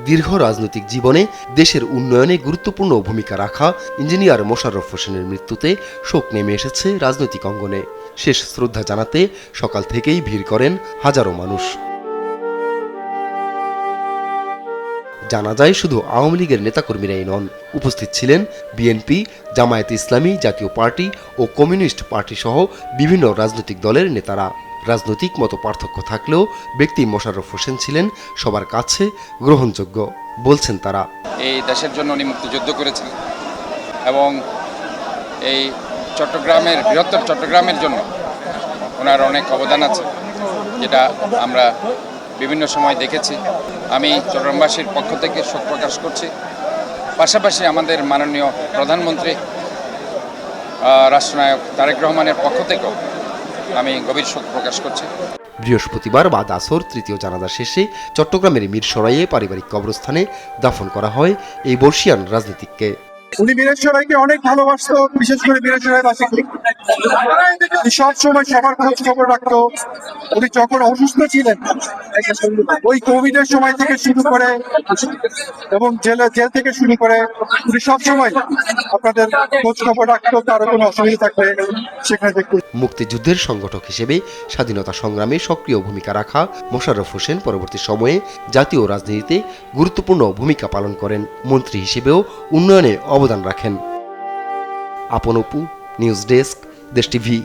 দীর্ঘ রাজনৈতিক জীবনে দেশের উন্নয়নে গুরুত্বপূর্ণ ভূমিকা রাখা ইঞ্জিনিয়ার মোশাররফ হোসেনের মৃত্যুতে শোক নেমে এসেছে রাজনৈতিক অঙ্গনে। শেষ শ্রদ্ধা জানাতে সকাল থেকেই ভিড় করেন হাজারো মানুষ। জানা যায় শুধু আওয়ামী লীগের নেতাকর্মীরাই নন, উপস্থিত ছিলেন বিএনপি, জামায়াতে ইসলামী, জাতীয় পার্টি ও কমিউনিস্ট পার্টি সহ বিভিন্ন রাজনৈতিক দলের নেতারা। রাজনৈতিক মত পার্থক্য থাকলেও ব্যক্তি মোশাররফ হোসেন ছিলেন সবার কাছে গ্রহণযোগ্য, বলছেন তারা। এই দেশের জন্য উনি মুক্তিযুদ্ধ করেছেন এবং এই চট্টগ্রামের বৃহত্তর চট্টগ্রামের জন্য ওনার অনেক অবদান আছে, যেটা আমরা বিভিন্ন সময় দেখেছি। আমি চট্টগ্রামবাসীর পক্ষ থেকে শোক প্রকাশ করছি। পাশাপাশি আমাদের মাননীয় প্রধানমন্ত্রী রাষ্ট্রনায়ক তারেক রহমানের পক্ষ থেকেও আমি গভীর শোক প্রকাশ করছি। বৃহস্পতিবার বাদ আসর তৃতীয় জানাজা শেষে চট্টগ্রামের মিরসরাইয়ে পারিবারিক কবরস্থানে দাফন করা হয় এই বর্ষিয়ান রাজনীতিককে। উনি মিরসরাইকে অনেক ভালোবাসতো, বিশেষ করে মিরসরাইবাসীকে সব সময় সবার খোঁজ খবর রাখতো। উনি যখন অসুস্থ ছিলেন ওই কোভিডের সময় থেকে শুরু করে এবং জেল থেকে শুরু করে উনি সবসময় আপনাদের খোঁজ খবর রাখতো, কারো কোনো অসুবিধা থাকলে সেখানে দেখতো। মুক্তিযুদ্ধের সংগঠক হিসেবে স্বাধীনতা সংগ্রামে সক্রিয় ভূমিকা রাখা মোশাররফ হোসেন পরবর্তী সময়ে জাতীয় রাজনীতিতে গুরুত্বপূর্ণ ভূমিকা পালন করেন। মন্ত্রী হিসেবেও উন্নয়নে অবদান রাখেন। আপন অপু, নিউজ ডেস্ক, দেশ টিভি।